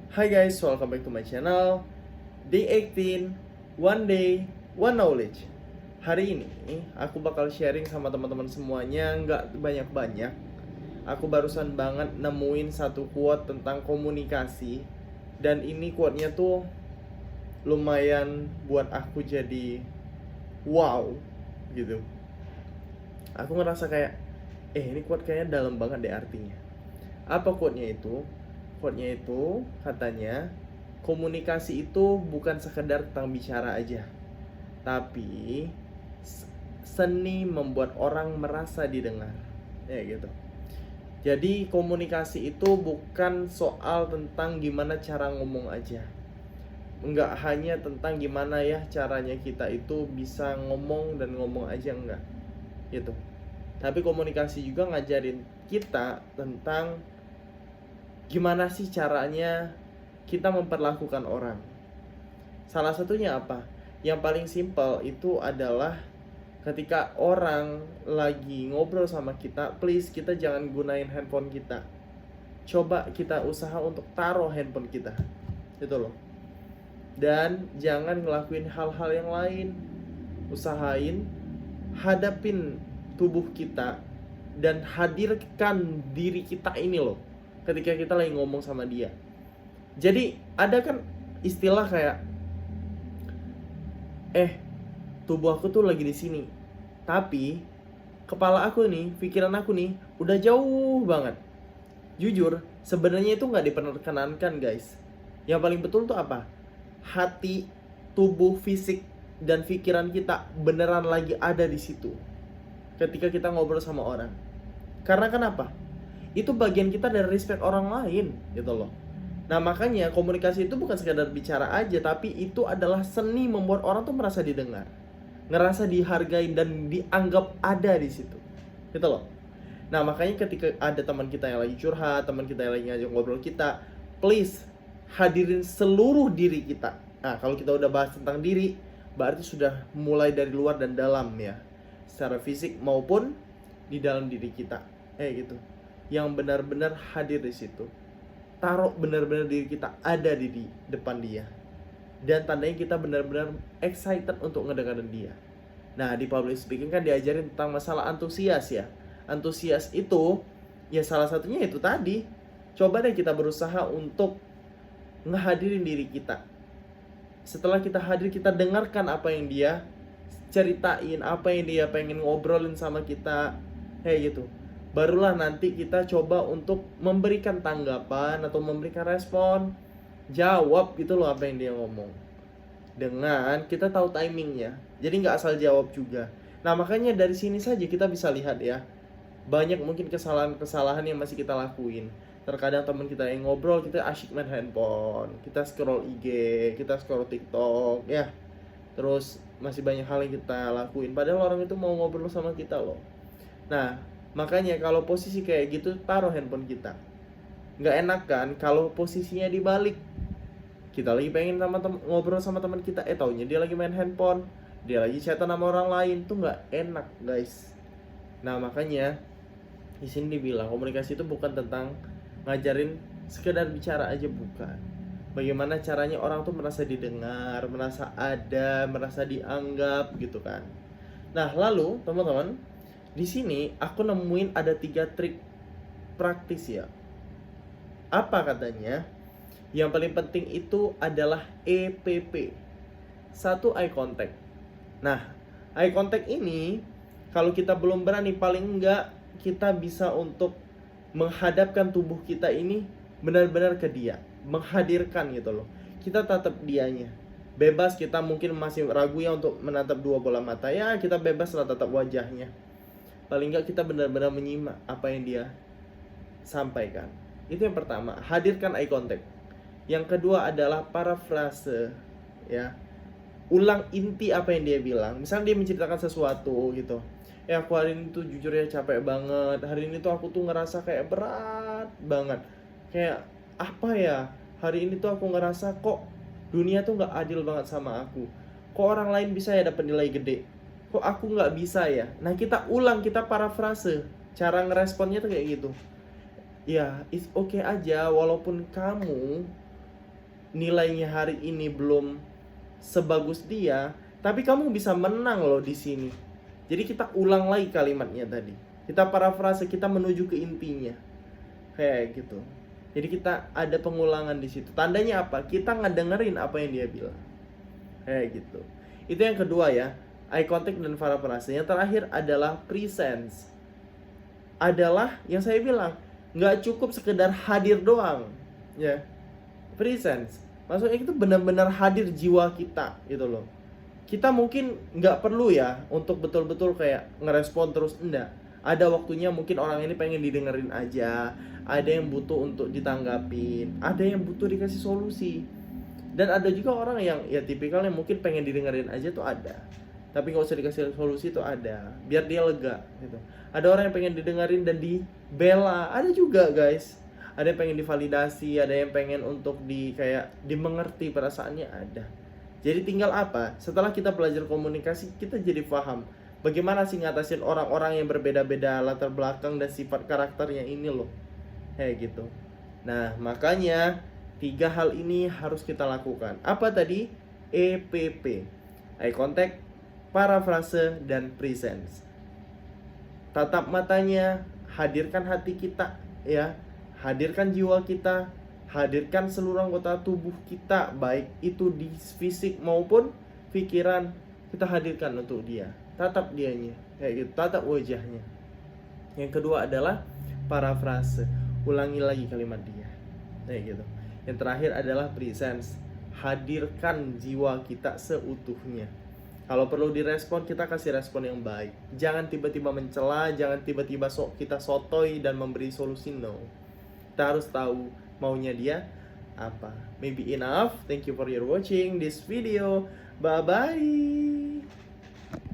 Hi guys, welcome back to my channel. Day 18, One Day, One Knowledge. Hari ini aku bakal sharing sama teman-teman semuanya, nggak banyak-banyak. Aku barusan banget nemuin satu quote tentang komunikasi. Dan ini quote-nya tuh lumayan buat aku jadi wow gitu. Aku ngerasa kayak, ini quote kayaknya dalam banget deh artinya. Apa quote-nya itu? Quote-nya itu katanya, komunikasi itu bukan sekedar tentang bicara aja, tapi seni membuat orang merasa didengar. Ya gitu. Jadi komunikasi itu bukan soal tentang gimana cara ngomong aja. Enggak hanya tentang gimana ya caranya kita itu bisa ngomong dan ngomong aja, enggak. Gitu. Tapi komunikasi juga ngajarin kita tentang gimana sih caranya kita memperlakukan orang. Salah satunya apa? Yang paling simpel itu adalah ketika orang lagi ngobrol sama kita, please kita jangan gunain handphone kita. Coba kita usaha untuk taruh handphone kita. Gitu loh. Dan jangan ngelakuin hal-hal yang lain. Usahain hadapin tubuh kita dan hadirkan diri kita ini loh ketika kita lagi ngomong sama dia. Jadi ada kan istilah kayak tubuh aku tuh lagi di sini, tapi kepala aku nih, pikiran aku nih udah jauh banget. Jujur, sebenarnya itu nggak diperkenankan guys. Yang paling betul tuh apa? Hati, tubuh, fisik, dan pikiran kita beneran lagi ada di situ ketika kita ngobrol sama orang. Karena kenapa? Itu bagian kita dari respect orang lain gitu loh. Nah makanya komunikasi itu bukan sekadar bicara aja, tapi itu adalah seni membuat orang tuh merasa didengar, ngerasa dihargai dan dianggap ada di situ gitu loh. Nah makanya ketika ada teman kita yang lagi curhat, teman kita yang lagi ngajak ngobrol kita, please hadirin seluruh diri kita. Nah kalau kita udah bahas tentang diri, berarti sudah mulai dari luar dan dalam ya, secara fisik maupun di dalam diri kita gitu, yang benar-benar hadir di situ. Taruh benar-benar diri kita ada di depan dia, dan tandanya kita benar-benar excited untuk ngedengerin dia. Nah di public speaking kan diajarin tentang masalah antusias ya. Antusias itu ya salah satunya itu tadi. Coba deh kita berusaha untuk ngehadirin diri kita. Setelah kita hadir, kita dengarkan apa yang dia ceritain, apa yang dia pengen ngobrolin sama kita, kayak gitu. Barulah nanti kita coba untuk memberikan tanggapan atau memberikan respon, jawab gitu loh apa yang dia ngomong, dengan kita tahu timingnya. Jadi nggak asal jawab juga. Nah makanya dari sini saja kita bisa lihat ya, banyak mungkin kesalahan-kesalahan yang masih kita lakuin. Terkadang teman kita yang ngobrol, kita asyik main handphone, kita scroll IG, kita scroll TikTok ya. Terus masih banyak hal yang kita lakuin, padahal orang itu mau ngobrol sama kita loh. Nah makanya kalau posisi kayak gitu, taruh handphone kita. Nggak enak kan kalau posisinya dibalik. Kita lagi pengen ngobrol sama teman kita, taunya dia lagi main handphone, dia lagi chatan sama orang lain, tuh nggak enak guys. Nah makanya di sini dibilang komunikasi itu bukan tentang ngajarin sekedar bicara aja, bukan. Bagaimana caranya orang tuh merasa didengar, merasa ada, merasa dianggap gitu kan. Nah lalu teman-teman, di sini aku nemuin ada 3 trik praktis ya. Apa katanya? Yang paling penting itu adalah EPP. Satu, eye contact. Nah, eye contact ini kalau kita belum berani, paling enggak kita bisa untuk menghadapkan tubuh kita ini benar-benar ke dia, menghadirkan gitu loh. Kita tatap dianya. Bebas, kita mungkin masih ragu ya untuk menatap dua bola mata, ya kita bebas lah tatap wajahnya. Paling enggak kita benar-benar menyimak apa yang dia sampaikan. Itu yang pertama, hadirkan eye contact. Yang kedua adalah parafrase ya. Ulang inti apa yang dia bilang. Misalnya dia menceritakan sesuatu gitu. Aku hari ini tuh jujur ya capek banget. Hari ini tuh aku tuh ngerasa kayak berat banget. Kayak apa ya? Hari ini tuh aku ngerasa kok dunia tuh gak adil banget sama aku. Kok orang lain bisa ya dapat nilai gede, kok aku gak bisa ya? Nah kita ulang, kita parafrase. Cara ngeresponnya tuh kayak gitu. Ya, it's okay aja walaupun kamu nilainya hari ini belum sebagus dia, tapi kamu bisa menang loh di sini. Jadi kita ulang lagi kalimatnya tadi. Kita parafrase, kita menuju ke intinya. Kayak gitu. Jadi kita ada pengulangan di situ. Tandanya apa? Kita ngedengerin apa yang dia bilang. Kayak gitu. Itu yang kedua ya, eye contact dan parafrase. Yang terakhir adalah presence. Adalah yang saya bilang, nggak cukup sekedar hadir doang, ya. Presence, maksudnya itu benar-benar hadir jiwa kita gitu loh. Kita mungkin nggak perlu ya untuk betul-betul kayak ngerespon terus, enggak. Ada waktunya mungkin orang ini pengen didengerin aja, ada yang butuh untuk ditanggapin, ada yang butuh dikasih solusi. Dan ada juga orang yang ya tipikalnya mungkin pengen didengerin aja tuh ada, tapi nggak usah dikasih solusi tuh ada, biar dia lega gitu. Ada orang yang pengen didengerin dan dibela, ada juga guys. Ada yang pengen divalidasi, ada yang pengen untuk dimengerti perasaannya, ada. Jadi tinggal apa? Setelah kita belajar komunikasi, kita jadi paham bagaimana sih ngatasin orang-orang yang berbeda-beda latar belakang dan sifat karakternya ini loh. Kayak gitu. Nah, makanya 3 hal ini harus kita lakukan. Apa tadi? EPP. Eye contact, parafrase, dan presence. Tatap matanya, hadirkan hati kita, ya. Hadirkan jiwa kita, hadirkan seluruh anggota tubuh kita, baik itu di fisik maupun pikiran, kita hadirkan untuk dia. Tatap dianya, kayak gitu, tatap wajahnya. Yang kedua adalah parafrase, ulangi lagi kalimat dia, kayak gitu. Yang terakhir adalah presence, hadirkan jiwa kita seutuhnya. Kalau perlu direspon, kita kasih respon yang baik. Jangan tiba-tiba mencela, jangan tiba-tiba kita sotoy dan memberi solusi, no. Kita harus tahu maunya dia apa. Maybe enough. Thank you for your watching this video. Bye bye.